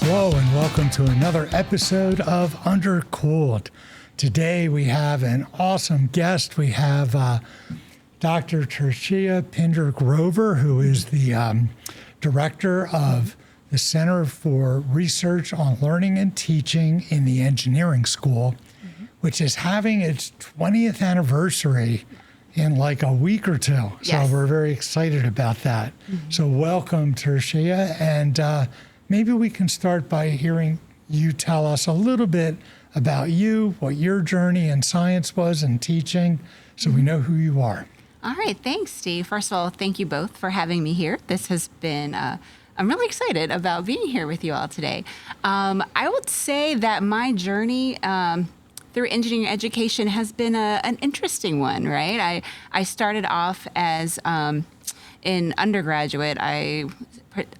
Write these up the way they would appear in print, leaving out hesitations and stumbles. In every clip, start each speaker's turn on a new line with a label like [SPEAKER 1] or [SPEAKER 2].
[SPEAKER 1] Hello and welcome to another episode of Undercooled. Today we have an awesome guest. We have Dr. Tershia Pinder-Grover, who is the director of the Center for Research on Learning and Teaching in the Engineering School, which is having its 20th anniversary in like a week or two.
[SPEAKER 2] Yes.
[SPEAKER 1] So we're very excited about that. So welcome, Tershia. And maybe we can start by hearing you tell us a little bit about you, what your journey in science was and teaching, so we know who you are.
[SPEAKER 2] All right. Thanks, Steve. First of all, thank you both for having me here. This has been, I'm really excited about being here with you all today. I would say that my journey through engineering education has been an interesting one, right? I started off as in undergraduate, I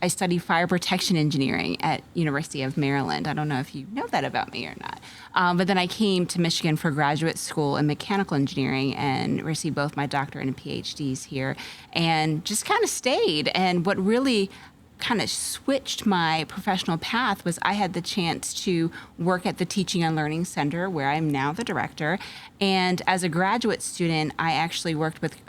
[SPEAKER 2] studied fire protection engineering at University of Maryland. I don't know if you know that about me or not. But then I came to Michigan for graduate school in mechanical engineering and received both my doctorate and PhDs here and just kind of stayed. And what really kind of switched my professional path was I had the chance to work at the Teaching and Learning Center, where I'm now the director. And as a graduate student, I actually worked with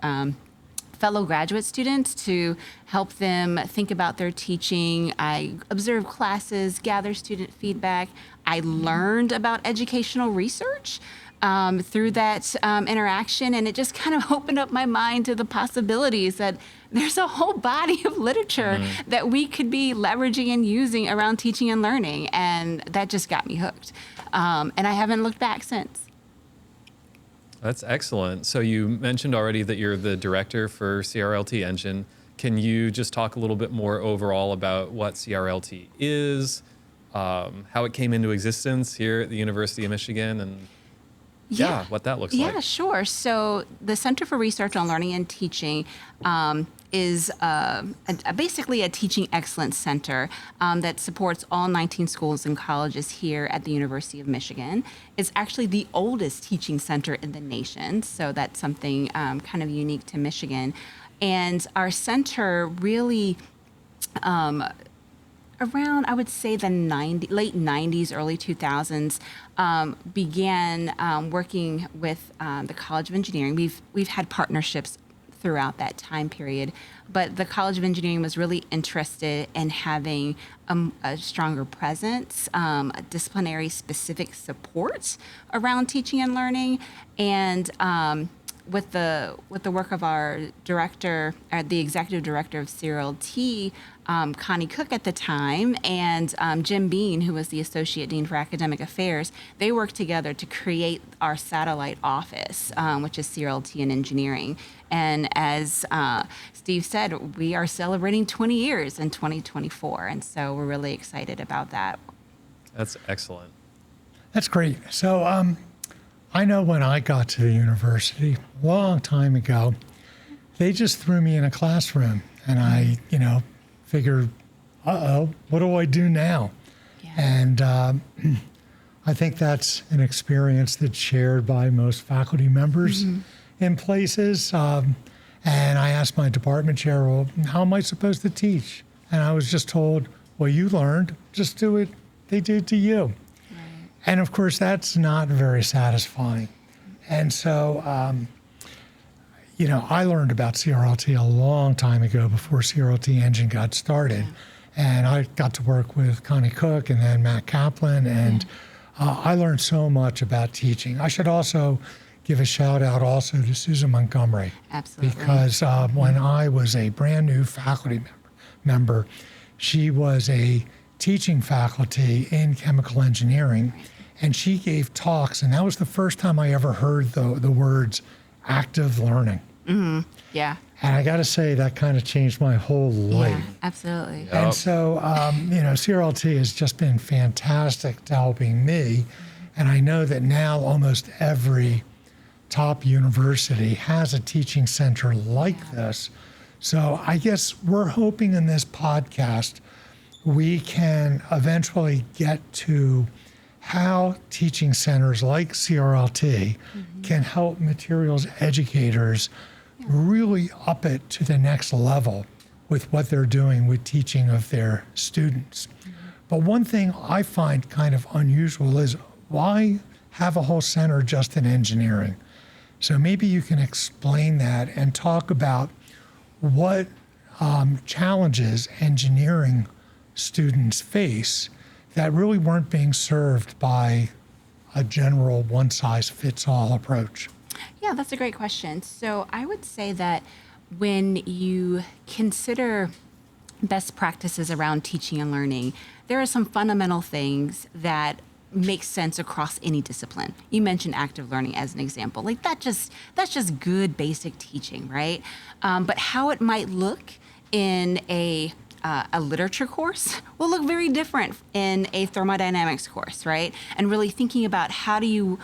[SPEAKER 2] fellow graduate students to help them think about their teaching. I observed classes, gathered student feedback. I learned about educational research through that interaction, and it just kind of opened up my mind to the possibilities that there's a whole body of literature that we could be leveraging and using around teaching and learning, and that just got me hooked. And I haven't looked back since.
[SPEAKER 3] That's excellent. So you mentioned already that you're the director for CRLT-Engin. Can you just talk a little bit more overall about what CRLT is, how it came into existence here at the University of Michigan, and what that looks like?
[SPEAKER 2] Yeah, sure. So the Center for Research on Learning and Teaching is basically a teaching excellence center that supports all 19 schools and colleges here at the University of Michigan. It's actually the oldest teaching center in the nation, so that's something kind of unique to Michigan. And our center really around, I would say, the late 90s, early 2000s, began working with the College of Engineering. We've had partnerships throughout that time period, but the College of Engineering was really interested in having a stronger presence, disciplinary specific support around teaching and learning, and with the work of our director, the executive director of CRLT, Connie Cook at the time, and Jim Bean, who was the associate dean for academic affairs, they worked together to create our satellite office, which is CRLT in engineering. And as Steve said, we are celebrating 20 years in 2024, and so we're really excited about that.
[SPEAKER 3] That's excellent.
[SPEAKER 1] That's great. So I know when I got to the university a long time ago, they just threw me in a classroom and I, figured, what do I do now?
[SPEAKER 2] Yeah.
[SPEAKER 1] And I think that's an experience that's shared by most faculty members in places. And I asked my department chair, well, how am I supposed to teach? And I was just told, well, you learned, just do it. They do it to you. And of course, that's not very satisfying. And so, I learned about CRLT a long time ago before CRLT-Engin got started. And I got to work with Connie Cook and then Matt Kaplan, and I learned so much about teaching. I should also give a shout out also to Susan Montgomery.
[SPEAKER 2] Absolutely.
[SPEAKER 1] Because when I was a brand new faculty member, she was a teaching faculty in chemical engineering, and she gave talks, and that was the first time I ever heard the words active learning.
[SPEAKER 2] Yeah.
[SPEAKER 1] And I got to say, that kind of changed my whole life.
[SPEAKER 2] Yeah, absolutely.
[SPEAKER 3] Yep.
[SPEAKER 1] And so, CRLT has just been fantastic to helping me, and I know that now almost every top university has a teaching center like this. So I guess we're hoping in this podcast we can eventually get to how teaching centers like CRLT can help materials educators really up it to the next level with what they're doing with teaching of their students. But one thing I find kind of unusual is why have a whole center just in engineering? So maybe you can explain that and talk about what challenges engineering students face that really weren't being served by a general one-size-fits-all approach.
[SPEAKER 2] Yeah, that's a great question. So I would say that when you consider best practices around teaching and learning, there are some fundamental things that make sense across any discipline. You mentioned active learning as an example. Like that's just good basic teaching, right? But how it might look in a literature course will look very different in a thermodynamics course, right? And really thinking about how do you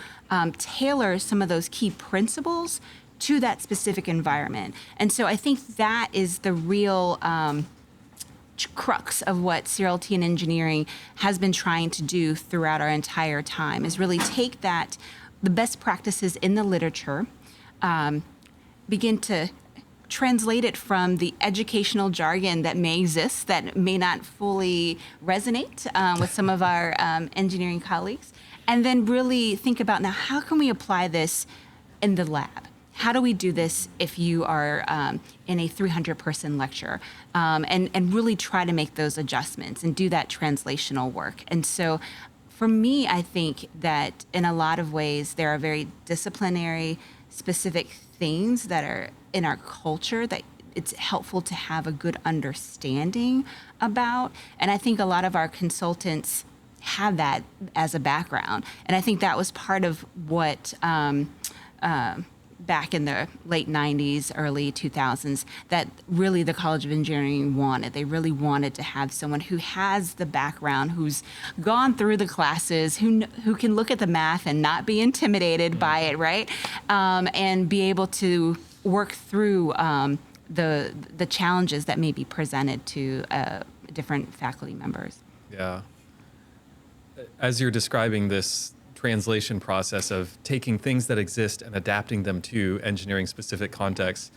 [SPEAKER 2] tailor some of those key principles to that specific environment. And so I think that is the real crux of what CRLT and engineering has been trying to do throughout our entire time, is really take that, the best practices in the literature, begin to translate it from the educational jargon that may exist, that may not fully resonate with some of our engineering colleagues, and then really think about, now how can we apply this in the lab? How do we do this if you are in a 300-person lecture? And really try to make those adjustments and do that translational work. And so for me, I think that in a lot of ways, there are very disciplinary, specific things that are in our culture that it's helpful to have a good understanding about. And I think a lot of our consultants have that as a background. And I think that was part of what back in the late 90s, early 2000s, that really the College of Engineering wanted. They really wanted to have someone who has the background, who's gone through the classes, who can look at the math and not be intimidated by it, right? And be able to work through the challenges that may be presented to different faculty members.
[SPEAKER 3] Yeah. As you're describing this translation process of taking things that exist and adapting them to engineering specific contexts,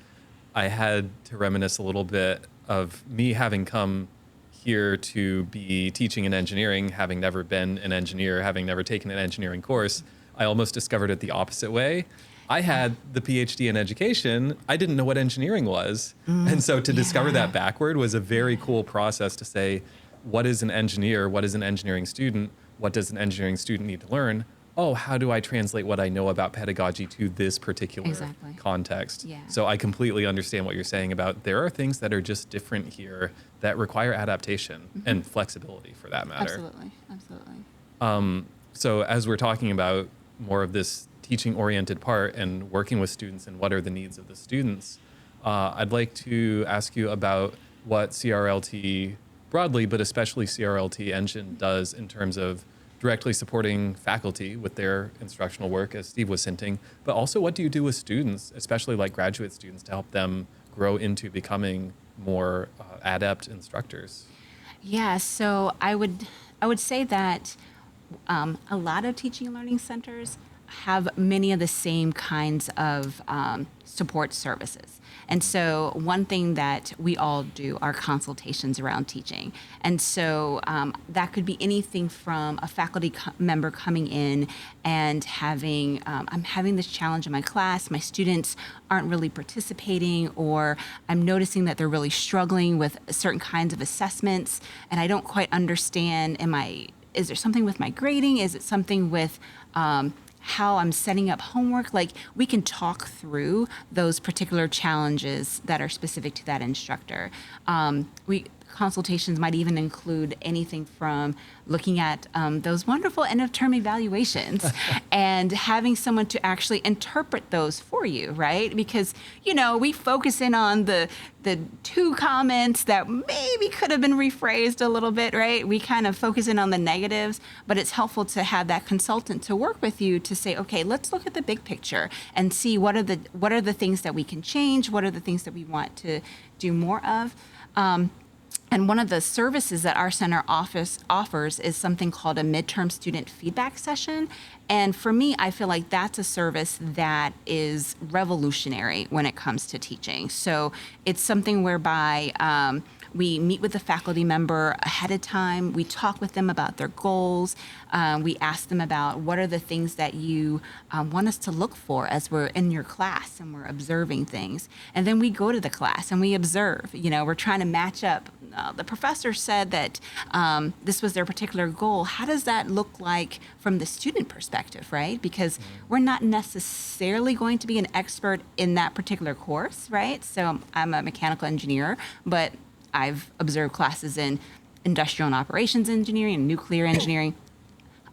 [SPEAKER 3] I had to reminisce a little bit of me having come here to be teaching in engineering, having never been an engineer, having never taken an engineering course. I almost discovered it the opposite way. I had the PhD in education. I didn't know what engineering was. And so to discover that backward was a very cool process to say, what is an engineer? What is an engineering student? What does an engineering student need to learn? Oh, how do I translate what I know about pedagogy to this particular context?
[SPEAKER 2] Yeah.
[SPEAKER 3] So I completely understand what you're saying about there are things that are just different here that require adaptation and flexibility for that matter.
[SPEAKER 2] Absolutely, absolutely.
[SPEAKER 3] So as we're talking about more of this teaching-oriented part and working with students and what are the needs of the students, I'd like to ask you about what CRLT broadly, but especially CRLT-Engin does in terms of directly supporting faculty with their instructional work, as Steve was hinting, but also what do you do with students, especially like graduate students, to help them grow into becoming more adept instructors?
[SPEAKER 2] Yeah, so I would say that a lot of teaching and learning centers have many of the same kinds of support services. And so one thing that we all do are consultations around teaching. And so that could be anything from a faculty member coming in and having, I'm having this challenge in my class, my students aren't really participating, or I'm noticing that they're really struggling with certain kinds of assessments, and I don't quite understand, is there something with my grading? Is it something with how I'm setting up homework? Like, we can talk through those particular challenges that are specific to that instructor. Consultations might even include anything from looking at those wonderful end of term evaluations and having someone to actually interpret those for you, right? Because, we focus in on the two comments that maybe could have been rephrased a little bit, right? We kind of focus in on the negatives, but it's helpful to have that consultant to work with you to say, okay, let's look at the big picture and see what are the things that we can change, what are the things that we want to do more of. And one of the services that our center offers is something called a midterm student feedback session. And for me, I feel like that's a service that is revolutionary when it comes to teaching. So it's something whereby We meet with the faculty member ahead of time. We talk with them about their goals. We ask them about what are the things that you want us to look for as we're in your class and we're observing things. And then we go to the class and we observe. We're trying to match up. The professor said that this was their particular goal. How does that look like from the student perspective, right? Because we're not necessarily going to be an expert in that particular course, right? So I'm a mechanical engineer, but I've observed classes in industrial and operations engineering and nuclear engineering.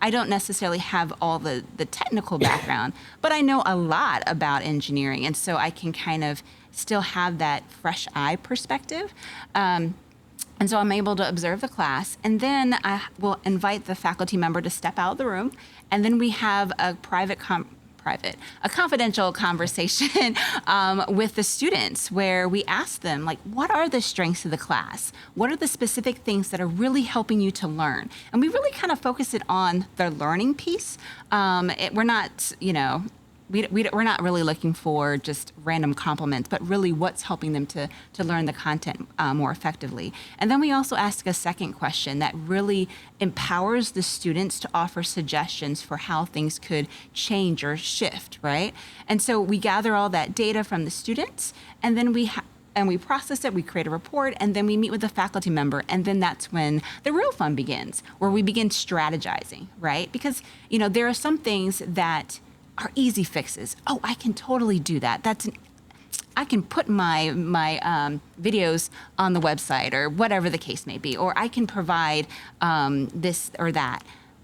[SPEAKER 2] I don't necessarily have all the technical background, but I know a lot about engineering. And so I can kind of still have that fresh eye perspective. And so I'm able to observe the class, and then I will invite the faculty member to step out of the room, and then we have a confidential conversation with the students where we ask them, like, what are the strengths of the class? What are the specific things that are really helping you to learn? And we really kind of focus it on the learning piece. We're not, we're not really looking for just random compliments, but really what's helping them to learn the content more effectively. And then we also ask a second question that really empowers the students to offer suggestions for how things could change or shift, right? And so we gather all that data from the students, and then we process it, we create a report, and then we meet with the faculty member, and then that's when the real fun begins, where we begin strategizing, right? Because, there are some things that are easy fixes. Oh, I can totally do that. I can put my videos on the website or whatever the case may be, or I can provide this or that.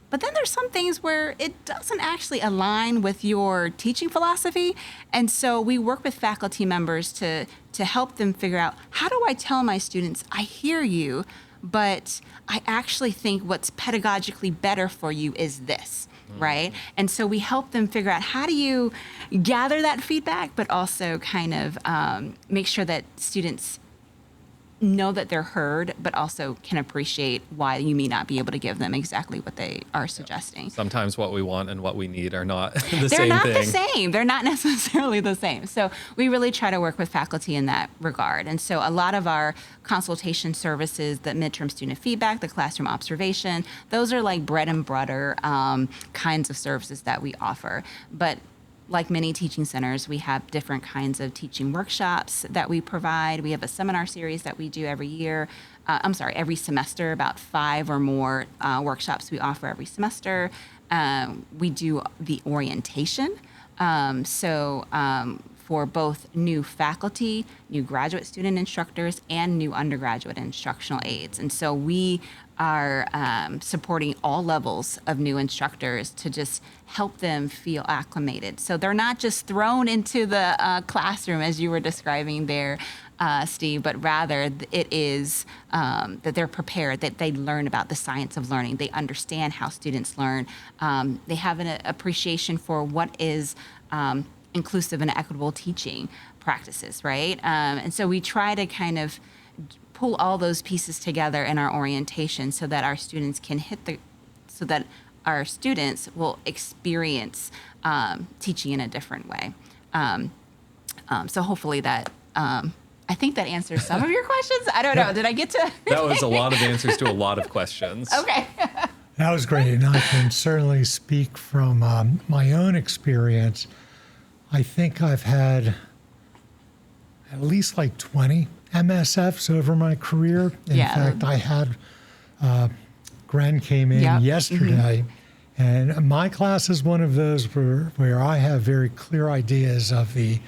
[SPEAKER 2] But then there's some things where it doesn't actually align with your teaching philosophy. And so we work with faculty members to help them figure out, how do I tell my students, I hear you, but I actually think what's pedagogically better for you is this. Right? And so we help them figure out, how do you gather that feedback, but also kind of make sure that students know that they're heard, but also can appreciate why you may not be able to give them exactly what they are suggesting.
[SPEAKER 3] Sometimes what we want and what we need are not the same thing.
[SPEAKER 2] They're not the same. They're not necessarily the same. So we really try to work with faculty in that regard. And so a lot of our consultation services, the midterm student feedback, the classroom observation, those are like bread and butter kinds of services that we offer. But like many teaching centers, we have different kinds of teaching workshops that we provide. We have a seminar series that we do every semester, about 5 or more workshops we offer every semester. We do the orientation. For both new faculty, new graduate student instructors, and new undergraduate instructional aides. And so we are supporting all levels of new instructors to just help them feel acclimated. So they're not just thrown into the classroom as you were describing there, Steve, but rather it is that they're prepared, that they learn about the science of learning. They understand how students learn. They have an appreciation for what is inclusive and equitable teaching practices, right? And so we try to kind of pull all those pieces together in our orientation so that our students can will experience teaching in a different way. So hopefully that, I think that answers some of your questions. I don't know. Did I get to?
[SPEAKER 3] That was a lot of answers to a lot of questions.
[SPEAKER 2] Okay.
[SPEAKER 1] That was great. And I can certainly speak from my own experience. I think I've had at least like 20 MSFs over my career. In fact, I had, Gren came in yesterday, and my class is one of those where I have very clear ideas of the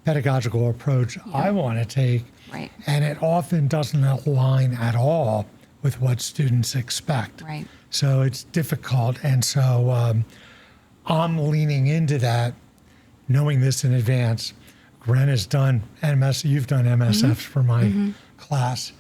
[SPEAKER 1] pedagogical approach I want to take,
[SPEAKER 2] right.
[SPEAKER 1] And it often doesn't align at all with what students expect.
[SPEAKER 2] Right.
[SPEAKER 1] So it's difficult, and so I'm leaning into that, knowing this in advance. Gren has done you've done MSFs for my class.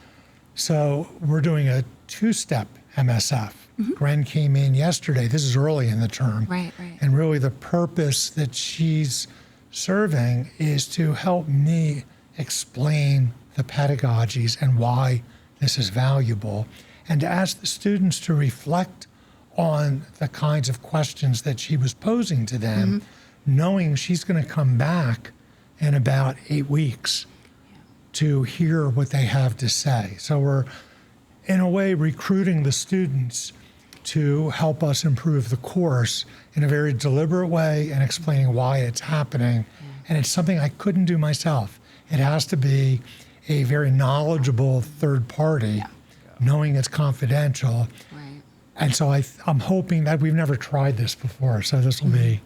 [SPEAKER 1] So we're doing a 2-step MSF. Gren came in yesterday. This is early in the term.
[SPEAKER 2] Right.
[SPEAKER 1] And really the purpose that she's serving is to help me explain the pedagogies and why this is valuable, and to ask the students to reflect on the kinds of questions that she was posing to them, knowing she's going to come back in about 8 weeks to hear what they have to say. So we're, in a way, recruiting the students to help us improve the course in a very deliberate way and explaining why it's happening. And it's something I couldn't do myself. It has to be a very knowledgeable third party, knowing it's confidential.
[SPEAKER 2] Right.
[SPEAKER 1] And so I'm hoping that we've never tried this before, so this will be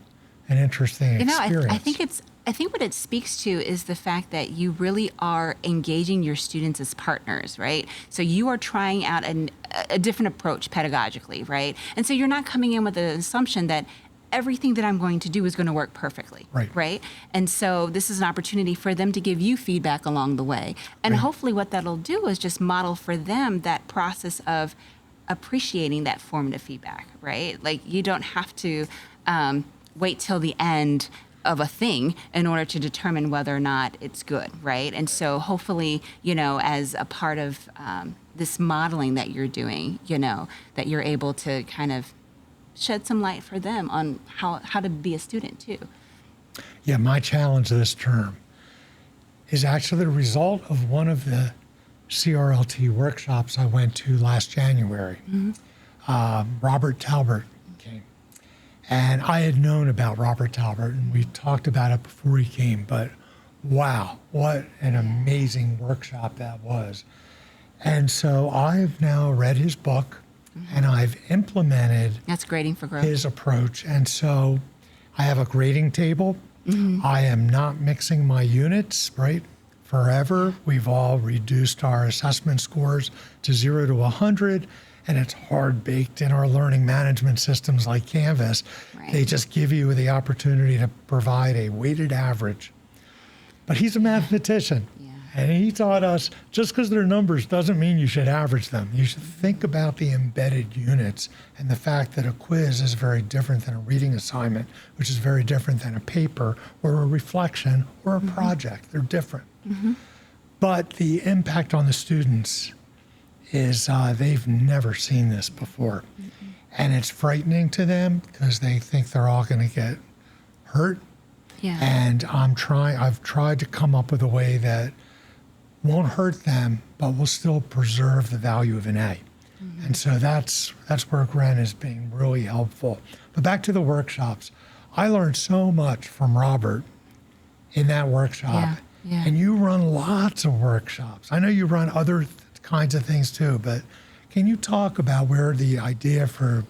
[SPEAKER 1] an interesting experience.
[SPEAKER 2] I think what it speaks to is the fact that you really are engaging your students as partners, right? So you are trying out a different approach pedagogically, right? And so you're not coming in with an assumption that everything that I'm going to do is going to work perfectly, right? And so this is an opportunity for them to give you feedback along the way. And hopefully what that'll do is just model for them that process of appreciating that formative feedback, right? Like you don't have to wait till the end of a thing in order to determine whether or not it's good, right? And so hopefully, as a part of this modeling that you're doing, that you're able to kind of shed some light for them on how to be a student too.
[SPEAKER 1] Yeah, my challenge this term is actually the result of one of the CRLT workshops I went to last January. Robert Talbert came. And I had known about Robert Talbert, and we talked about it before he came, but wow, what an amazing workshop that was. And so I've now read his book, and I've implemented
[SPEAKER 2] That's grading for growth.
[SPEAKER 1] his approach. And so I have a grading table. I am not mixing my units, right? Forever, we've all reduced our assessment scores to 0 to 100, and it's hard baked in our learning management systems like Canvas.
[SPEAKER 2] Right.
[SPEAKER 1] They just give you the opportunity to provide a weighted average. But he's a mathematician, and he taught us just because they're numbers doesn't mean you should average them. You should think about the embedded units and the fact that a quiz is very different than a reading assignment, which is very different than a paper or a reflection or a project. They're different. But the impact on the students is they've never seen this before. And it's frightening to them because they think they're all going to get hurt. And I've tried to come up with a way that won't hurt them, but will still preserve the value of an A. And so that's where Gren is being really helpful. But back to the workshops. I learned so much from Robert in that workshop. And you run lots of workshops. I know you run other kinds of things too, but can you talk about where the idea for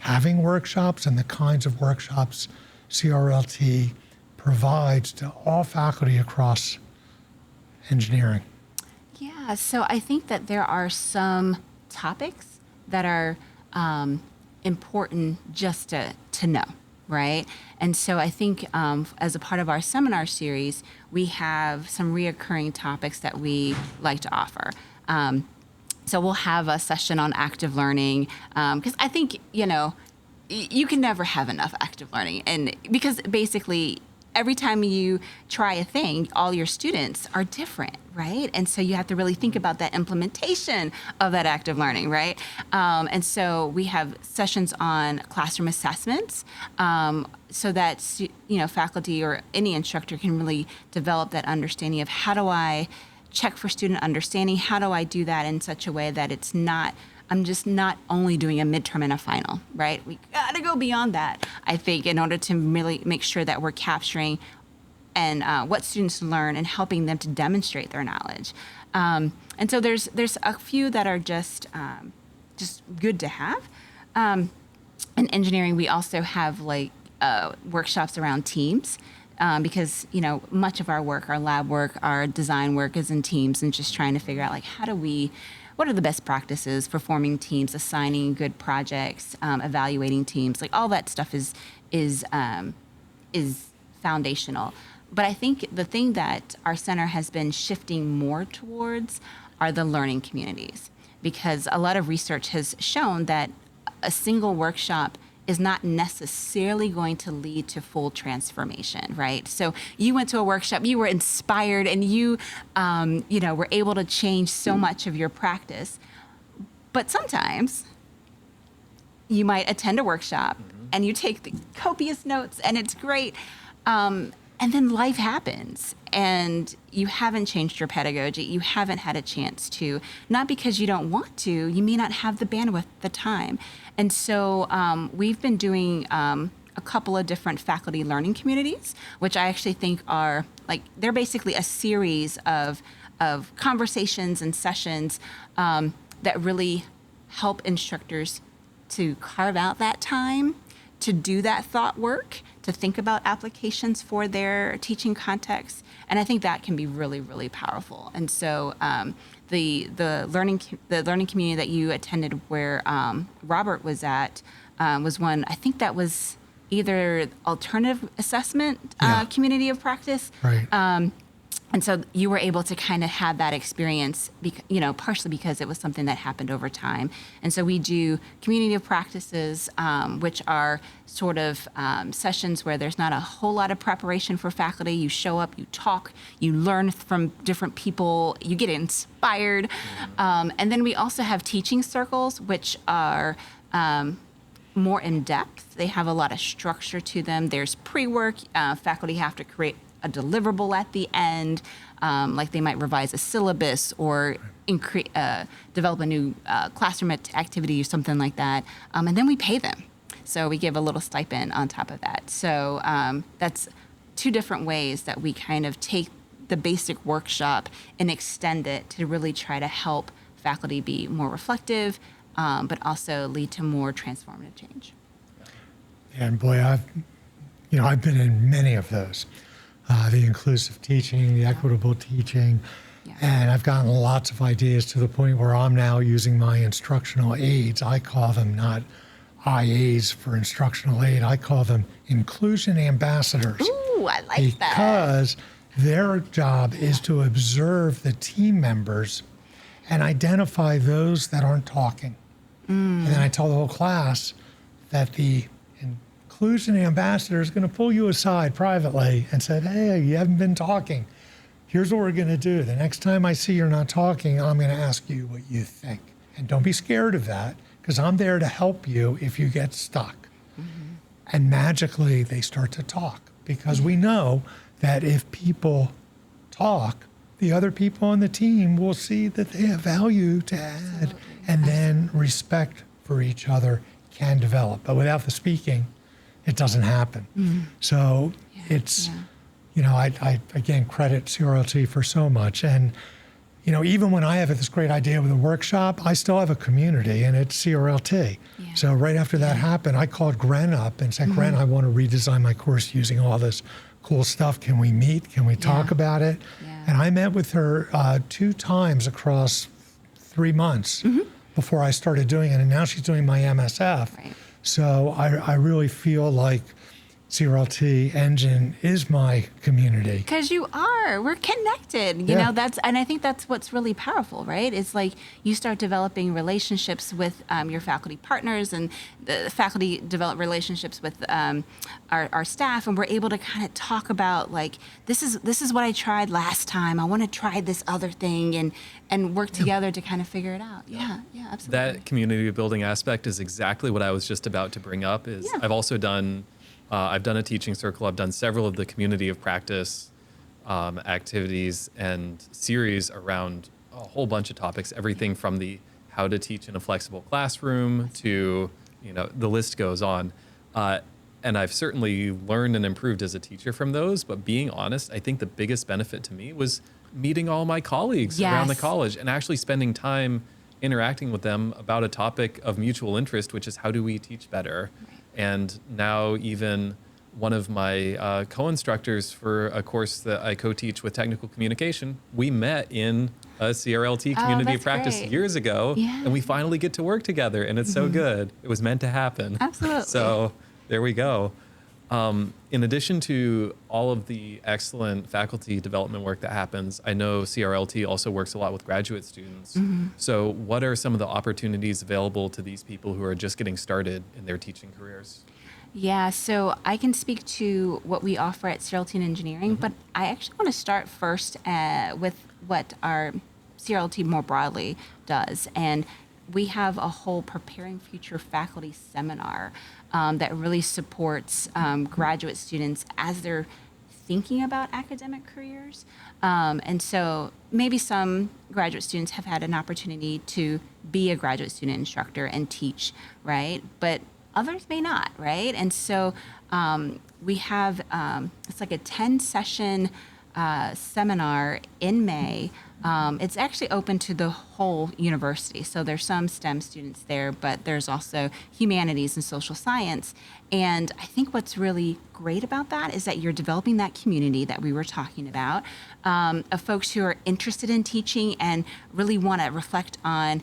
[SPEAKER 1] having workshops and the kinds of workshops CRLT provides to all faculty across engineering?
[SPEAKER 2] Yeah, so I think that there are some topics that are important just to know, right? And so I think as a part of our seminar series, we have some reoccurring topics that we like to offer. So we'll have a session on active learning because I think, you can never have enough active learning. And because basically every time you try a thing, all your students are different, right? And so you have to really think about that implementation of that active learning, right? And so we have sessions on classroom assessments so that, faculty or any instructor can really develop that understanding of how do I check for student understanding? How do I do that in such a way that I'm just not only doing a midterm and a final, right? We gotta go beyond that, I think, in order to really make sure that we're capturing and what students learn and helping them to demonstrate their knowledge. And so there's a few that are just good to have. In engineering, we also have workshops around teams. Because, much of our work, our lab work, our design work is in teams and just trying to figure out what are the best practices for forming teams, assigning good projects, evaluating teams, all that stuff is foundational. But I think the thing that our center has been shifting more towards are the learning communities, because a lot of research has shown that a single workshop is not necessarily going to lead to full transformation, right? So you went to a workshop, you were inspired, and you were able to change so much of your practice. But sometimes you might attend a workshop and you take the copious notes, and it's great. And then life happens and you haven't changed your pedagogy. You haven't had a chance to, not because you don't want to, you may not have the bandwidth, the time. And so we've been doing a couple of different faculty learning communities, which I actually think are they're basically a series of conversations and sessions that really help instructors to carve out that time to do that thought work, to think about applications for their teaching context. And I think that can be really, really powerful. And so the learning community that you attended where Robert was at was one, I think that was either alternative assessment community of practice.
[SPEAKER 1] Right.
[SPEAKER 2] And so you were able to kind of have that experience, partially because it was something that happened over time. And so we do community of practices, which are sort of sessions where there's not a whole lot of preparation for faculty. You show up, you talk, you learn from different people, you get inspired. And then we also have teaching circles, which are more in depth. They have a lot of structure to them. There's pre-work. Faculty have to create a deliverable at the end, like they might revise a syllabus or develop a new classroom activity or something like that. And then we pay them. So we give a little stipend on top of that. So that's two different ways that we kind of take the basic workshop and extend it to really try to help faculty be more reflective, but also lead to more transformative change.
[SPEAKER 1] And boy, I've been in many of those. The inclusive teaching, the equitable teaching, and I've gotten lots of ideas to the point where I'm now using my instructional aides. I call them not IAs for instructional aid. I call them inclusion ambassadors.
[SPEAKER 2] Ooh, I like that.
[SPEAKER 1] Because their job is to observe the team members and identify those that aren't talking. And then I tell the whole class that the inclusion ambassador is going to pull you aside privately and said, hey, you haven't been talking. Here's what we're going to do. The next time I see you're not talking, I'm going to ask you what you think. And don't be scared of that, because I'm there to help you if you get stuck. And magically, they start to talk, because we know that if people talk, the other people on the team will see that they have value to add, and then respect for each other can develop. But without the speaking, it doesn't happen. So it's, I again credit CRLT for so much. And, even when I have this great idea with a workshop, I still have a community, and it's CRLT.
[SPEAKER 2] Yeah.
[SPEAKER 1] So right after that happened, I called Gren up and said, Gren, I want to redesign my course using all this cool stuff. Can we meet? Can we talk about it?
[SPEAKER 2] Yeah.
[SPEAKER 1] And I met with her 2 times across 3 months before I started doing it. And now she's doing my MSF.
[SPEAKER 2] Right.
[SPEAKER 1] So I really feel like CRLT-Engin is my community.
[SPEAKER 2] Because we're connected, and I think that's what's really powerful, right? It's like you start developing relationships with your faculty partners, and the faculty develop relationships with our staff, and we're able to kind of talk about this is what I tried last time. I want to try this other thing, and work together to kind of figure it out. Yeah, absolutely.
[SPEAKER 3] That community building aspect is exactly what I was just about to bring up. I've also done I've done a teaching circle. I've done several of the community of practice activities and series around a whole bunch of topics, everything from the how to teach in a flexible classroom to, the list goes on. And I've certainly learned and improved as a teacher from those. But being honest, I think the biggest benefit to me was meeting all my colleagues around the college and actually spending time interacting with them about a topic of mutual interest, which is how do we teach better? And now even one of my co-instructors for a course that I co-teach with technical communication, we met in a CRLT community of practice years ago, and we finally get to work together, and it's so good. It was meant to happen.
[SPEAKER 2] Absolutely.
[SPEAKER 3] So there we go. In addition to all of the excellent faculty development work that happens, I know CRLT also works a lot with graduate students. So what are some of the opportunities available to these people who are just getting started in their teaching careers?
[SPEAKER 2] Yeah, so I can speak to what we offer at CRLT in Engineering, but I actually want to start first with what our CRLT more broadly does. And we have a whole Preparing Future Faculty seminar that really supports graduate students as they're thinking about academic careers. And so maybe some graduate students have had an opportunity to be a graduate student instructor and teach, right? But others may not, right? And so we have, it's like a 10-session seminar in May. It's actually open to the whole university. So there's some STEM students there, but there's also humanities and social science. And I think what's really great about that is that you're developing that community that we were talking about, of folks who are interested in teaching and really want to reflect on,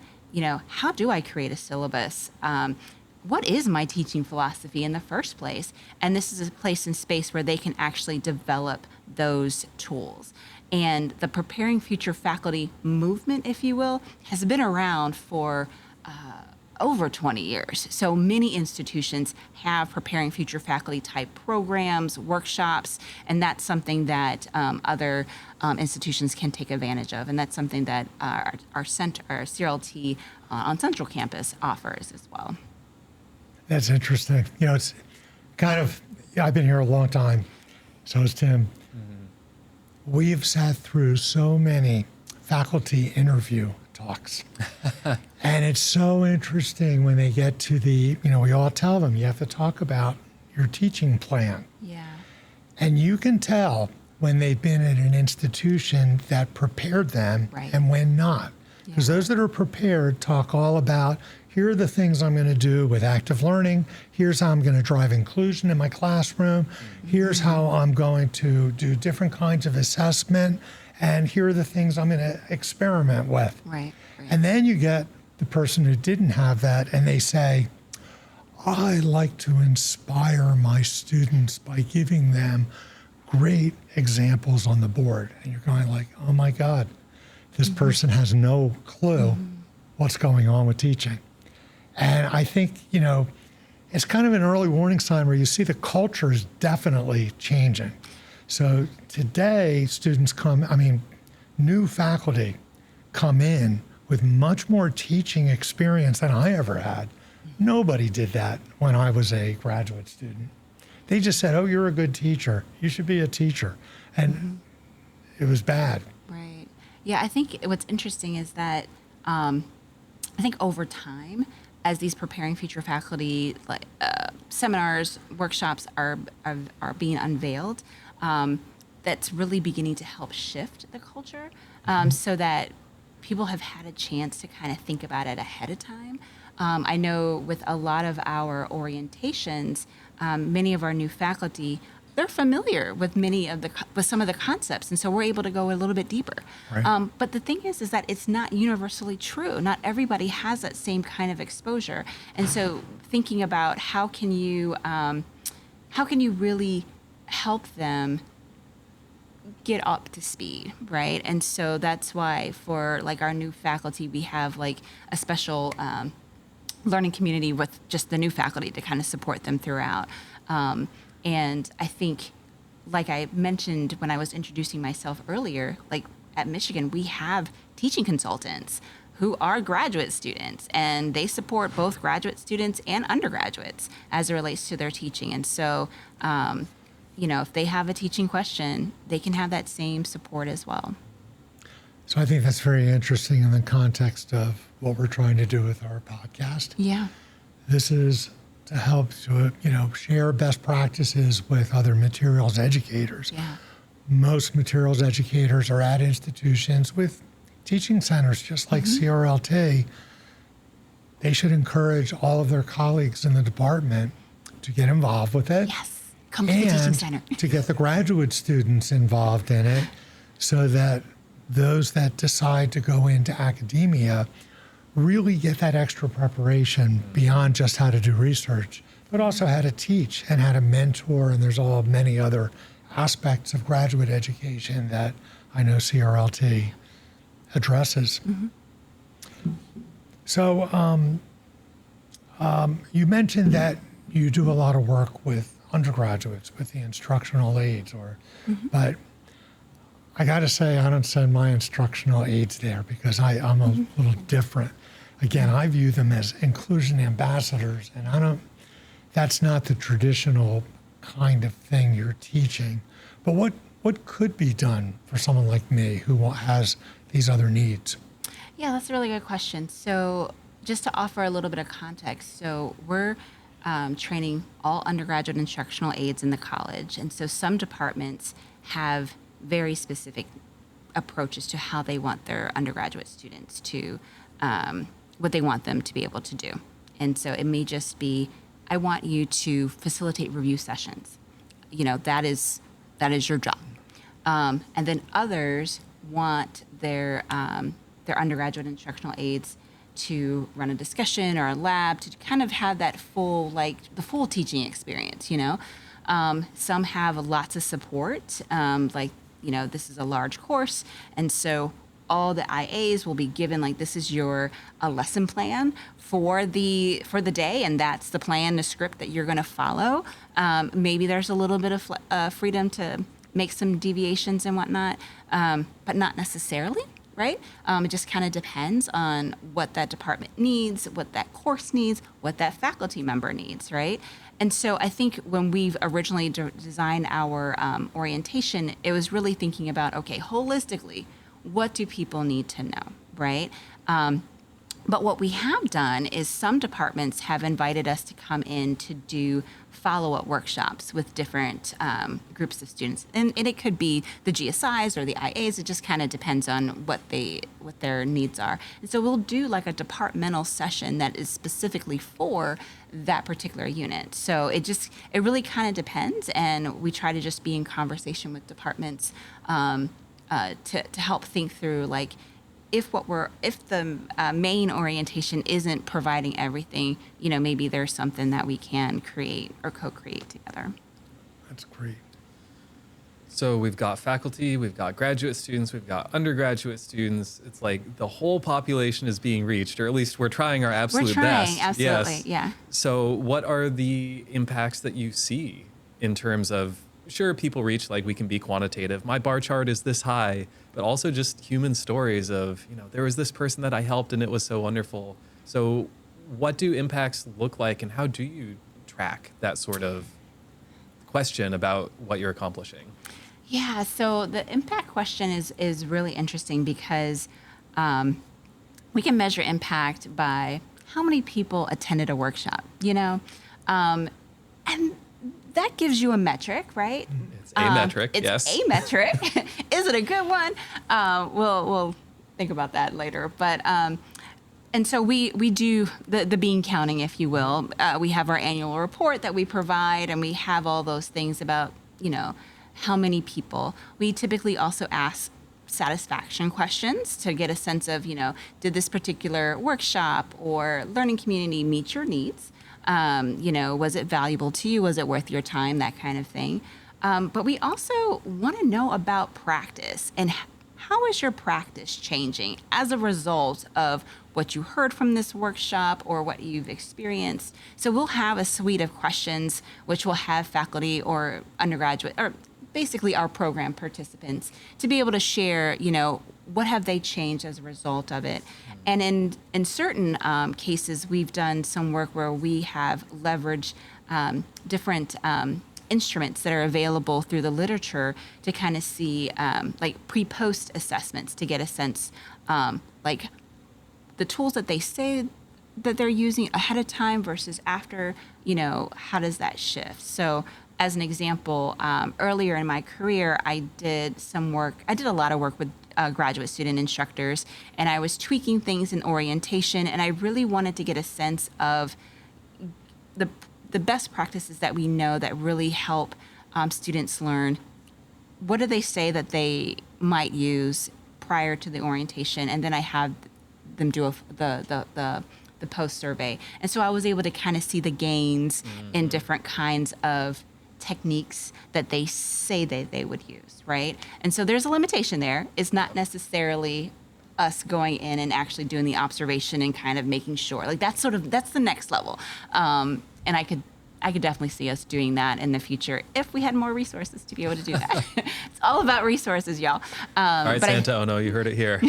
[SPEAKER 2] how do I create a syllabus? What is my teaching philosophy in the first place? And this is a place and space where they can actually develop those tools. And the Preparing Future Faculty movement, if you will, has been around for over 20 years. So many institutions have Preparing Future Faculty type programs, workshops, and that's something that other institutions can take advantage of. And that's something that our CRLT on Central Campus offers as well.
[SPEAKER 1] That's interesting. It's kind of, I've been here a long time. So has Tim. We've sat through so many faculty interview talks. And it's so interesting when they get to we all tell them you have to talk about your teaching plan.
[SPEAKER 2] Yeah.
[SPEAKER 1] And you can tell when they've been at an institution that prepared them and when not. Because those that are prepared talk all about, here are the things I'm going to do with active learning. Here's how I'm going to drive inclusion in my classroom. Here's how I'm going to do different kinds of assessment. And here are the things I'm going to experiment with.
[SPEAKER 2] Right.
[SPEAKER 1] And then you get the person who didn't have that and they say, I like to inspire my students by giving them great examples on the board. And you're going like, oh my God, this person has no clue what's going on with teaching. And I think, it's kind of an early warning sign where you see the culture is definitely changing. So today, new faculty come in with much more teaching experience than I ever had. Nobody did that when I was a graduate student. They just said, oh, you're a good teacher. You should be a teacher. And it was bad.
[SPEAKER 2] Right. Yeah, I think what's interesting is that I think over time, as these Preparing Future Faculty seminars, workshops are being unveiled, that's really beginning to help shift the culture so that people have had a chance to kind of think about it ahead of time. I know with a lot of our orientations, many of our new faculty, they're familiar with with some of the concepts, and so we're able to go a little bit deeper.
[SPEAKER 1] Right.
[SPEAKER 2] But the thing is that it's not universally true. Not everybody has that same kind of exposure, and so thinking about how can you really help them get up to speed, right? And so that's why for our new faculty, we have a special learning community with just the new faculty to kind of support them throughout. And I think, like I mentioned when I was introducing myself earlier, at Michigan, we have teaching consultants who are graduate students, and they support both graduate students and undergraduates as it relates to their teaching. And so, if they have a teaching question, they can have that same support as well.
[SPEAKER 1] So I think that's very interesting in the context of what we're trying to do with our podcast.
[SPEAKER 2] Yeah.
[SPEAKER 1] This is to help to, share best practices with other materials educators.
[SPEAKER 2] Yeah.
[SPEAKER 1] Most materials educators are at institutions with teaching centers, just like CRLT. They should encourage all of their colleagues in the department to get involved with it.
[SPEAKER 2] Yes. Come to the teaching center.
[SPEAKER 1] To get the graduate students involved in it so that those that decide to go into academia really get that extra preparation beyond just how to do research, but also how to teach and how to mentor. And there's many other aspects of graduate education that I know CRLT addresses. So you mentioned that you do a lot of work with undergraduates, with the instructional aides, but I got to say, I don't send my instructional aides there because I'm a little different. Again, I view them as inclusion ambassadors, and that's not the traditional kind of thing you're teaching. But what could be done for someone like me who has these other needs?
[SPEAKER 2] Yeah, that's a really good question. So, just to offer a little bit of context, so we're training all undergraduate instructional aides in the college. And so, some departments have very specific approaches to how they want their undergraduate students to, what they want them to be able to do. And so, it may just be, I want you to facilitate review sessions. That is your job. And then others want their undergraduate instructional aides to run a discussion or a lab to kind of have that full, the full teaching experience, Some have lots of support, this is a large course, and so all the IAs will be given, this is your lesson plan for the day, and that's the plan, the script that you're going to follow. Maybe there's a little bit of freedom to make some deviations and whatnot, but not necessarily, right? It just kind of depends on what that department needs, what that course needs, what that faculty member needs, right? And so I think when we've originally designed our orientation, it was really thinking about, okay, holistically, what do people need to know, right? But what we have done is some departments have invited us to come in to do follow-up workshops with different groups of students. And it could be the GSIs or the IAs. It just kind of depends on what their needs are. And so we'll do a departmental session that is specifically for that particular unit. So it really kind of depends. And we try to just be in conversation with departments to help think through if the main orientation isn't providing everything, maybe there's something that we can create or co-create together.
[SPEAKER 1] That's great.
[SPEAKER 3] So we've got faculty, we've got graduate students, we've got undergraduate students. It's like the whole population is being reached, or at least we're trying our absolute best.
[SPEAKER 2] Absolutely,
[SPEAKER 3] yes.
[SPEAKER 2] Yeah.
[SPEAKER 3] So what are the impacts that you see in terms of, sure, people reach, we can be quantitative. My bar chart is this high, but also just human stories of, there was this person that I helped and it was so wonderful. So what do impacts look like, and how do you track that sort of question about what you're accomplishing?
[SPEAKER 2] Yeah, so the impact question is really interesting because we can measure impact by how many people attended a workshop, and that gives you a metric, right?
[SPEAKER 3] It's a metric,
[SPEAKER 2] it's a metric. Is it a good one? We'll think about that later. But and so we do the bean counting, if you will. We have our annual report that we provide, and we have all those things about how many people. We typically also ask satisfaction questions to get a sense of did this particular workshop or learning community meet your needs? Was it valuable to you? Was it worth your time? That kind of thing. But we also want to know about practice and how is your practice changing as a result of what you heard from this workshop or what you've experienced. So we'll have a suite of questions which will have faculty or undergraduate or basically our program participants to be able to share, what have they changed as a result of it. And in certain cases, we've done some work where we have leveraged different instruments that are available through the literature to kind of see pre-post assessments to get a sense the tools that they say that they're using ahead of time versus after, how does that shift? So as an example, earlier in my career, I did a lot of work with graduate student instructors, and I was tweaking things in orientation, and I really wanted to get a sense of the best practices that we know that really help students learn. What do they say that they might use prior to the orientation, and then I have them do the post survey. And so I was able to kind of see the gains in different kinds of techniques that they say they would use, right? And so there's a limitation there. It's not necessarily us going in and actually doing the observation and kind of making sure. That's the next level. And I could I could definitely see us doing that in the future if we had more resources to be able to do that. It's all about resources, y'all.
[SPEAKER 3] All right, Santa Ono, you heard it here.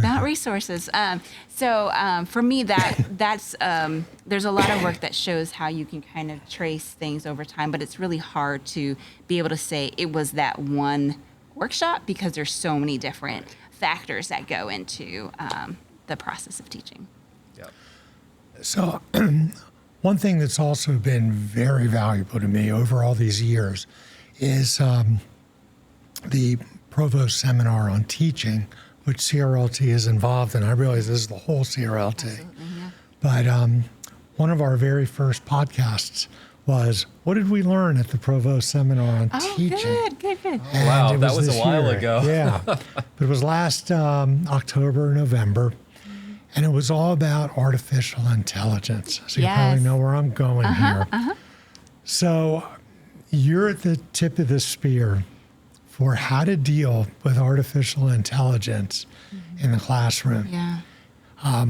[SPEAKER 2] Not resources. For me, that's there's a lot of work that shows how you can kind of trace things over time, but it's really hard to be able to say it was that one workshop because there's so many different factors that go into the process of teaching.
[SPEAKER 3] Yep.
[SPEAKER 1] So one thing that's also been very valuable to me over all these years is the provost seminar on teaching, which CRLT is involved in. I realize this is the whole CRLT.
[SPEAKER 2] Yeah.
[SPEAKER 1] But one of our very first podcasts was, what did we learn at the provost seminar on teaching?
[SPEAKER 2] Good.
[SPEAKER 1] And
[SPEAKER 3] Wow,
[SPEAKER 1] it
[SPEAKER 3] that was
[SPEAKER 1] this
[SPEAKER 3] a while
[SPEAKER 1] year.
[SPEAKER 3] ago.
[SPEAKER 1] Yeah. But it was last October, November. And it was all about artificial intelligence. So you probably
[SPEAKER 2] Yes.
[SPEAKER 1] know where I'm going here. So you're at the tip of the spear for how to deal with artificial intelligence in the classroom.
[SPEAKER 2] Yeah.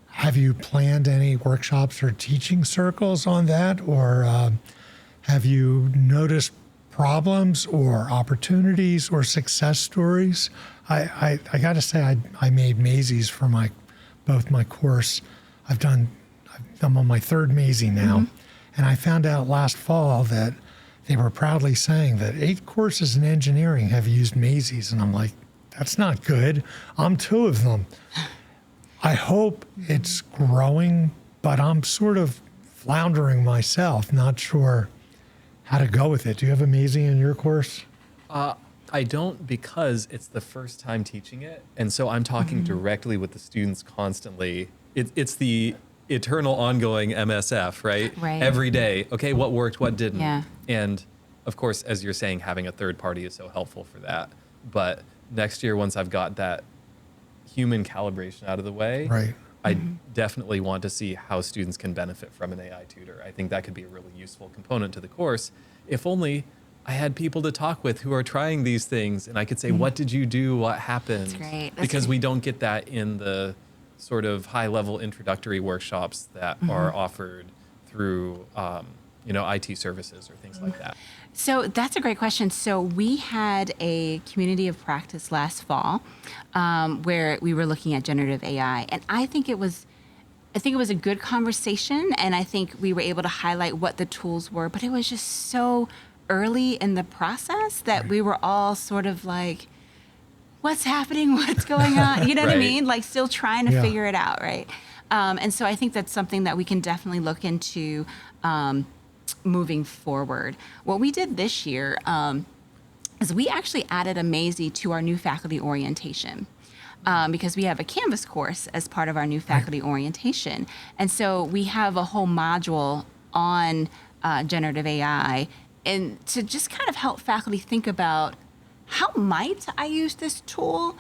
[SPEAKER 1] Have you planned any workshops or teaching circles on that? Or have you noticed problems or opportunities or success stories? I got to say, I made Maisie's for both my course. I'm on my third Maisie now. And I found out last fall that they were proudly saying that 8 courses in engineering have used Maisie's. And I'm like, that's not good. I'm 2 of them. I hope it's growing, but I'm sort of floundering myself, not sure how to go with it. Do you have a Maisie in your course?
[SPEAKER 3] I don't, because it's the first time teaching it. And so I'm talking directly with the students constantly. It's the eternal ongoing MSF, right?
[SPEAKER 2] Right.
[SPEAKER 3] Every day. Okay, what worked, what didn't?
[SPEAKER 2] Yeah.
[SPEAKER 3] And of course, as you're saying, having a third party is so helpful for that. But next year, once I've got that human calibration out of the way,
[SPEAKER 1] Right.
[SPEAKER 3] I definitely want to see how students can benefit from an AI tutor. I think that could be a really useful component to the course. If only I had people to talk with who are trying these things and I could say, what did you do? What happened?
[SPEAKER 2] That's great. That's
[SPEAKER 3] Because
[SPEAKER 2] great.
[SPEAKER 3] we don't get that in the sort of high level introductory workshops that are offered through, IT services or things like that.
[SPEAKER 2] So that's a great question. So we had a community of practice last fall where we were looking at generative AI, and I think it was a good conversation, and I think we were able to highlight what the tools were, but it was just so early in the process that we were all sort of like, what's happening? What's going on? You know what I
[SPEAKER 3] Right.
[SPEAKER 2] mean? Like still trying to
[SPEAKER 1] Yeah.
[SPEAKER 2] figure it out, right? And so I think that's something that we can definitely look into moving forward. What we did this year is we actually added a Maisie to our new faculty orientation. Because we have a Canvas course as part of our new faculty orientation. And so we have a whole module on generative AI, and to just kind of help faculty think about how might I use this tool?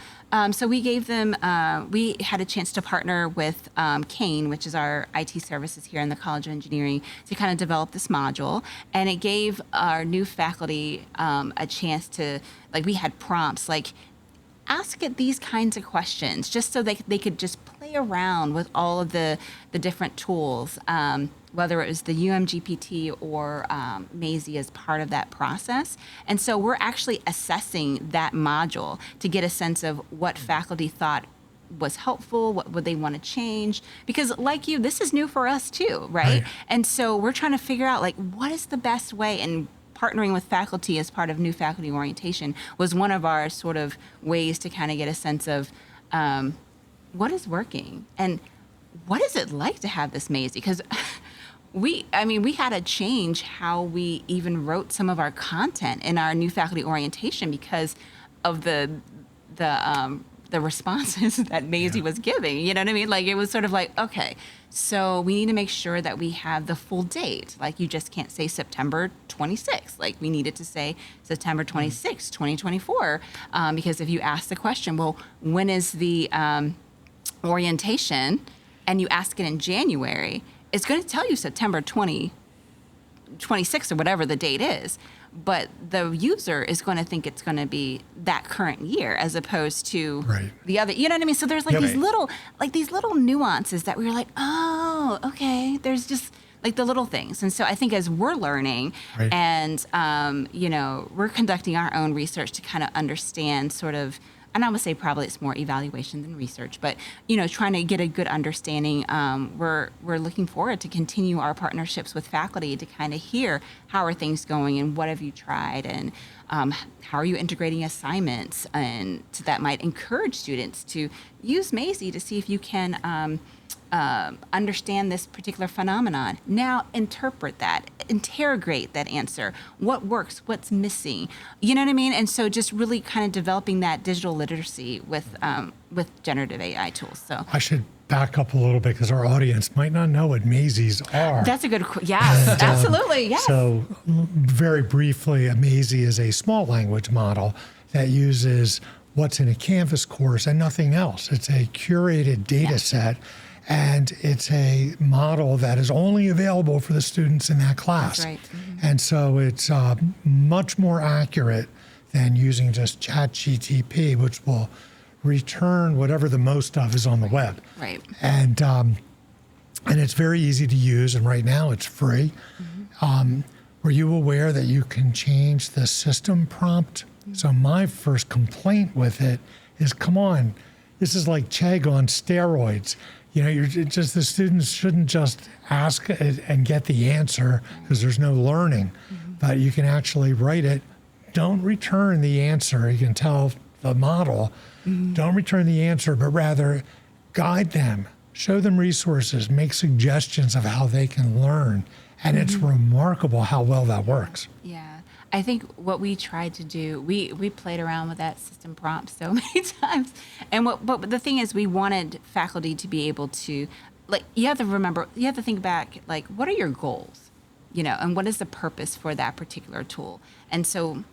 [SPEAKER 2] So we gave them, we had a chance to partner with Kane, which is our IT services here in the College of Engineering, to kind of develop this module. And it gave our new faculty a chance to, like, we had prompts like, ask it these kinds of questions, just so they could just play around with all of the different tools, whether it was the UMGPT or Maisie as part of that process. And so we're actually assessing that module to get a sense of what faculty thought was helpful, what would they want to change, because like you, this is new for us too, right? And so we're trying to figure out, like, what is the best way, and partnering with faculty as part of new faculty orientation was one of our sort of ways to kind of get a sense of what is working and what is it like to have this Maisie? Because we had to change how we even wrote some of our content in our new faculty orientation because of the responses that Maisie was giving. You know what I mean? Like, it was sort of like, okay, so we need to make sure that we have the full date. Like, you just can't say September 26th. Like, we needed to say September 26th, 2024. Because if you ask the question, well, when is the orientation? And you ask it in January, it's going to tell you September 26th or whatever the date is. But the user is going to think it's going to be that current year as opposed to the other. You know what I mean? So there's like these little nuances that we were like, oh, okay. There's just like the little things. And so I think as we're learning
[SPEAKER 1] Right.
[SPEAKER 2] and, we're conducting our own research to kind of understand sort of, and I would say probably it's more evaluation than research, but, trying to get a good understanding, we're looking forward to continue our partnerships with faculty to kind of hear how are things going and what have you tried and how are you integrating assignments, and so that might encourage students to use Maisie to see if you can understand this particular phenomenon. Now interpret that, interrogate that answer. What works? What's missing? You know what I mean? And so just really kind of developing that digital literacy with generative AI tools. So
[SPEAKER 1] I should back up a little bit because our audience might not know what Maisies are.
[SPEAKER 2] that's a good, yes,
[SPEAKER 1] And,
[SPEAKER 2] absolutely, yes.
[SPEAKER 1] So very briefly, a Maisie is a small language model that uses what's in a Canvas course and nothing else. It's a curated data set, and it's a model that is only available for the students in that class.
[SPEAKER 2] That's right. Mm-hmm.
[SPEAKER 1] And so it's much more accurate than using just ChatGTP, which will return whatever the most of is on the web.
[SPEAKER 2] Right.
[SPEAKER 1] And it's very easy to use, and right now it's free. Were you aware that you can change the system prompt? So my first complaint with it is, come on, this is like Chegg on steroids. The students shouldn't just ask it and get the answer because there's no learning, but you can actually write it. Don't return the answer. You can tell the model, don't return the answer, but rather guide them, show them resources, make suggestions of how they can learn. And it's remarkable how well that works.
[SPEAKER 2] Yeah. I think what we tried to do, we played around with that system prompt so many times. And but the thing is, we wanted faculty to be able to, you have to think back, what are your goals? And what is the purpose for that particular tool? And so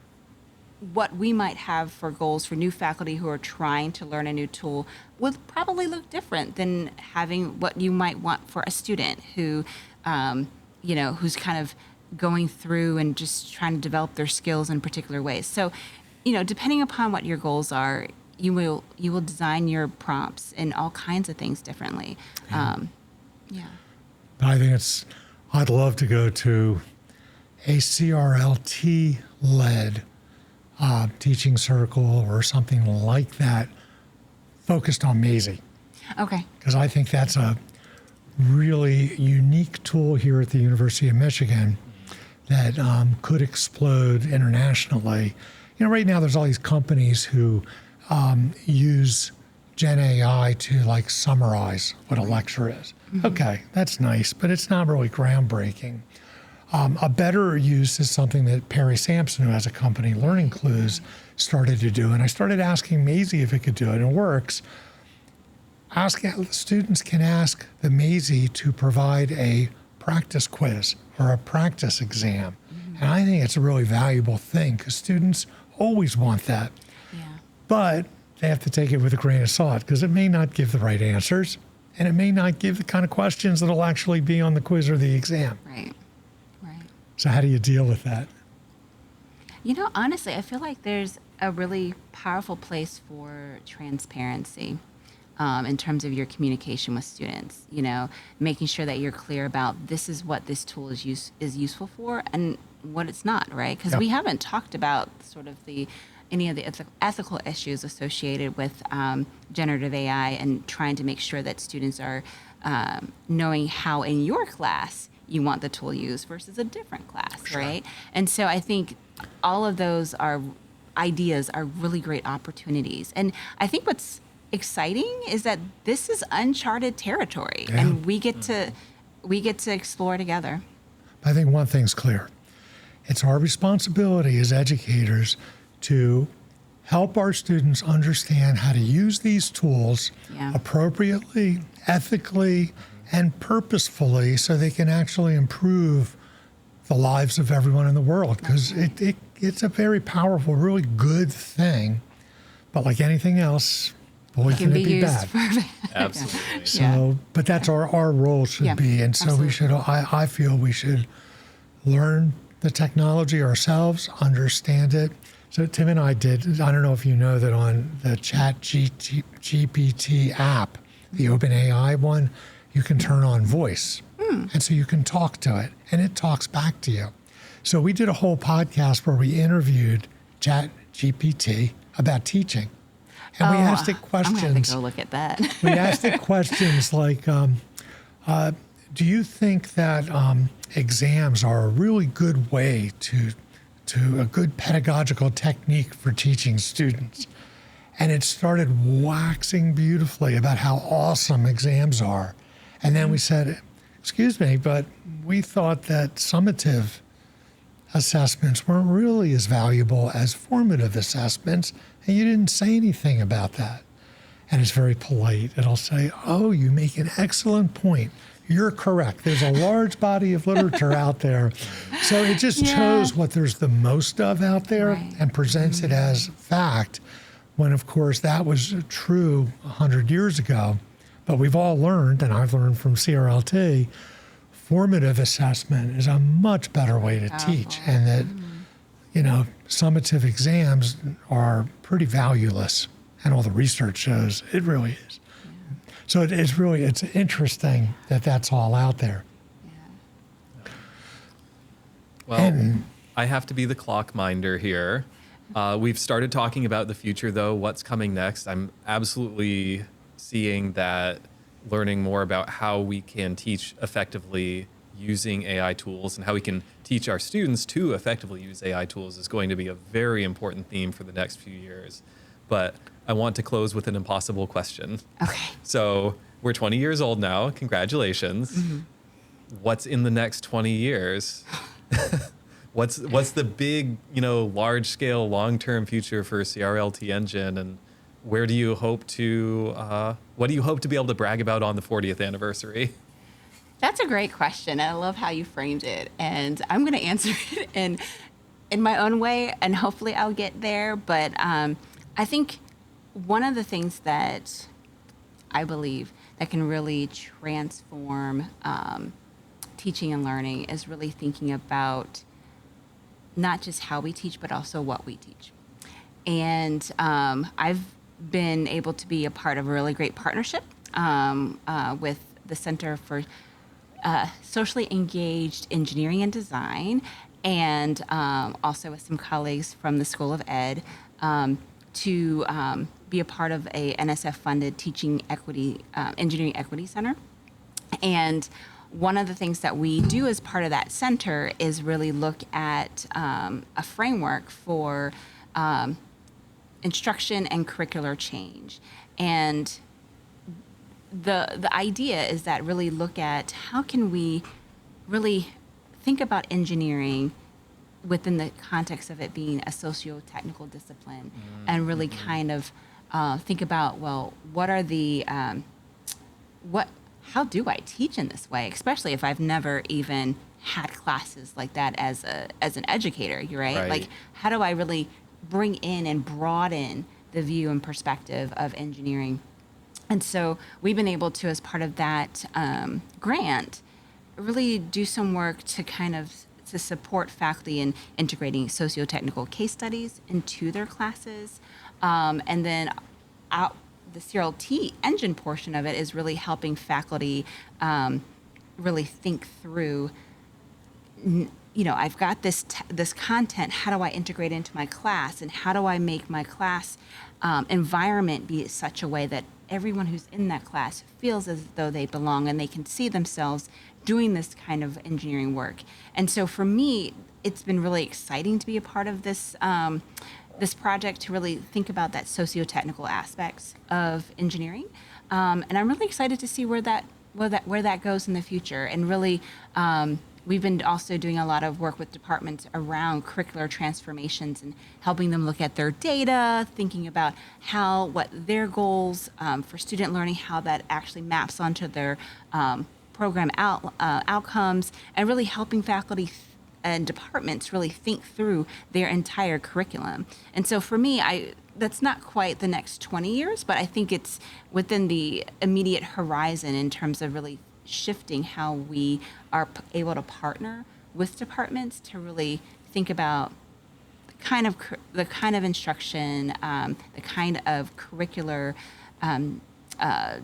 [SPEAKER 2] what we might have for goals for new faculty who are trying to learn a new tool would probably look different than having what you might want for a student who, who's kind of going through and just trying to develop their skills in particular ways. So, depending upon what your goals are, you will design your prompts and all kinds of things differently.
[SPEAKER 1] But I think I'd love to go to a CRLT-led teaching circle or something like that focused on Maisie.
[SPEAKER 2] Okay.
[SPEAKER 1] Because I think that's a really unique tool here at the University of Michigan that could explode internationally. Right now there's all these companies who use Gen AI to summarize what a lecture is. Okay, that's nice, but it's not really groundbreaking. A better use is something that Perry Sampson, who has a company, Learning Clues, started to do. And I started asking Maisie if it could do it, and it works. Students can ask the Maisie to provide a practice quiz or a practice exam. And I think it's a really valuable thing because students always want that.
[SPEAKER 2] Yeah.
[SPEAKER 1] But they have to take it with a grain of salt because it may not give the right answers and it may not give the kind of questions that'll actually be on the quiz or the exam.
[SPEAKER 2] Right.
[SPEAKER 1] So how do you deal with that?
[SPEAKER 2] Honestly, I feel like there's a really powerful place for transparency. In terms of your communication with students, making sure that you're clear about this is what this tool is useful for and what it's not, right? Because we haven't talked about sort of any of the ethical issues associated with generative AI and trying to make sure that students are knowing how in your class you want the tool used versus a different class, right? And so I think all of those ideas are really great opportunities. And I think what's exciting is that this is uncharted territory and we get to explore together.
[SPEAKER 1] I think one thing's clear. It's our responsibility as educators to help our students understand how to use these tools appropriately, ethically, and purposefully so they can actually improve the lives of everyone in the world because it's a very powerful, really good thing. But like anything else, boy, can it be bad.
[SPEAKER 3] Absolutely.
[SPEAKER 1] But that's our role should be. And so I feel we should learn the technology ourselves, understand it. So Tim and I did, I don't know if you know that on the ChatGPT app, the OpenAI one, you can turn on voice. And so you can talk to it, and it talks back to you. So we did a whole podcast where we interviewed ChatGPT about teaching. And we asked it questions.
[SPEAKER 2] I'm going to have to go look at that.
[SPEAKER 1] We asked it questions like, do you think that exams are a really good way to a good pedagogical technique for teaching students? And it started waxing beautifully about how awesome exams are. And then we said, excuse me, but we thought that summative assessments weren't really as valuable as formative assessments, and you didn't say anything about that. And it's very polite. It'll say, oh, you make an excellent point. You're correct. There's a large body of literature out there. So it just chose what there's the most of out there and presents it as fact, when, of course, that was true 100 years ago. But we've all learned, and I've learned from CRLT, formative assessment is a much better way to teach, and that, summative exams are pretty valueless, and all the research shows it really is. So it's interesting that that's all out there.
[SPEAKER 3] Well, I have to be the clock minder here. We've started talking about the future, though. What's coming next? I'm absolutely seeing that learning more about how we can teach effectively using AI tools and how we can teach our students to effectively use AI tools is going to be a very important theme for the next few years. But I want to close with an impossible question.
[SPEAKER 2] Okay.
[SPEAKER 3] So we're 20 years old now. Congratulations. Mm-hmm. What's in the next 20 years? What's the big, large scale, long-term future for CRLT-Engin, and where do you hope to, what do you hope to be able to brag about on the 40th anniversary?
[SPEAKER 2] That's a great question. I love how you framed it, and I'm going to answer it in my own way, and hopefully I'll get there. But I think one of the things that I believe that can really transform teaching and learning is really thinking about not just how we teach, but also what we teach. And I've been able to be a part of a really great partnership with the Center for Socially Engaged Engineering and Design, and also with some colleagues from the School of Ed to be a part of a NSF-funded teaching equity, engineering equity center. And one of the things that we do as part of that center is really look at a framework for instruction and curricular change. And the idea is that really look at how can we really think about engineering within the context of it being a socio-technical discipline, and really kind of think about, well, what are the how do I teach in this way, especially if I've never even had classes like that as an educator, right? Like, how do I really bring in and broaden the view and perspective of engineering? And so we've been able to, as part of that grant, really do some work to to support faculty in integrating socio-technical case studies into their classes. And then the CRLT-Engin portion of it is really helping faculty really think through, I've got this content, how do I integrate it into my class, and how do I make my class environment be such a way that everyone who's in that class feels as though they belong and they can see themselves doing this kind of engineering work. And so for me, it's been really exciting to be a part of this this project, to really think about that socio-technical aspects of engineering. And I'm really excited to see where that goes in the future. And really, we've been also doing a lot of work with departments around curricular transformations and helping them look at their data, thinking about what their goals for student learning, how that actually maps onto their program outcomes, and really helping faculty and departments really think through their entire curriculum. And so for me, that's not quite the next 20 years, but I think it's within the immediate horizon in terms of really shifting how we are able to partner with departments to really think about the kind of instruction, the kind of curricular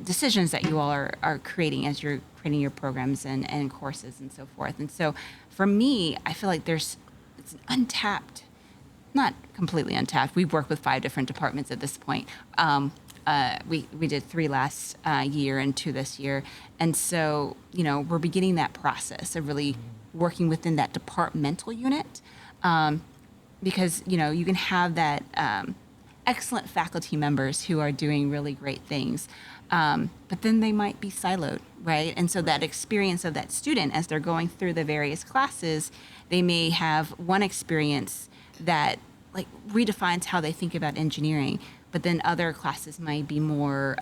[SPEAKER 2] decisions that you all are creating as you're creating creating your programs and courses and so forth. And so for me, I feel like it's an untapped, not completely untapped. We've worked with 5 different departments at this point. We did 3 last year and 2 this year. And so, we're beginning that process of really working within that departmental unit, because, you can have that excellent faculty members who are doing really great things, but then they might be siloed, right? And so that experience of that student as they're going through the various classes, they may have one experience that like redefines how they think about engineering, but then other classes might be more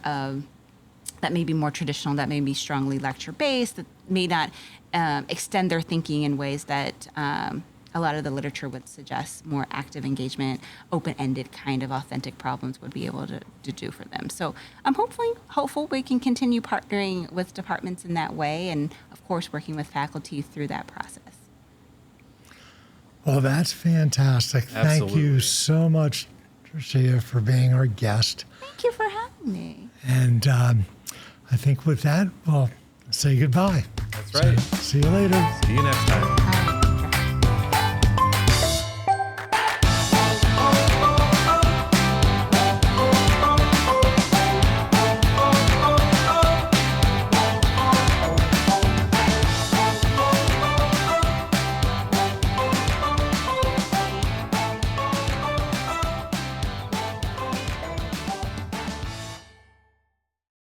[SPEAKER 2] that may be more traditional, that may be strongly lecture based, that may not extend their thinking in ways that a lot of the literature would suggest more active engagement, open-ended kind of authentic problems would be able to do for them. So I'm hopeful we can continue partnering with departments in that way, and of course working with faculty through that process.
[SPEAKER 1] Well, that's fantastic. Thank you
[SPEAKER 3] Absolutely.
[SPEAKER 1] so much, Tershia, for being our guest.
[SPEAKER 2] Thank you for having me.
[SPEAKER 1] And I think with that, we'll say goodbye.
[SPEAKER 3] That's right.
[SPEAKER 1] See you later.
[SPEAKER 3] See you next time.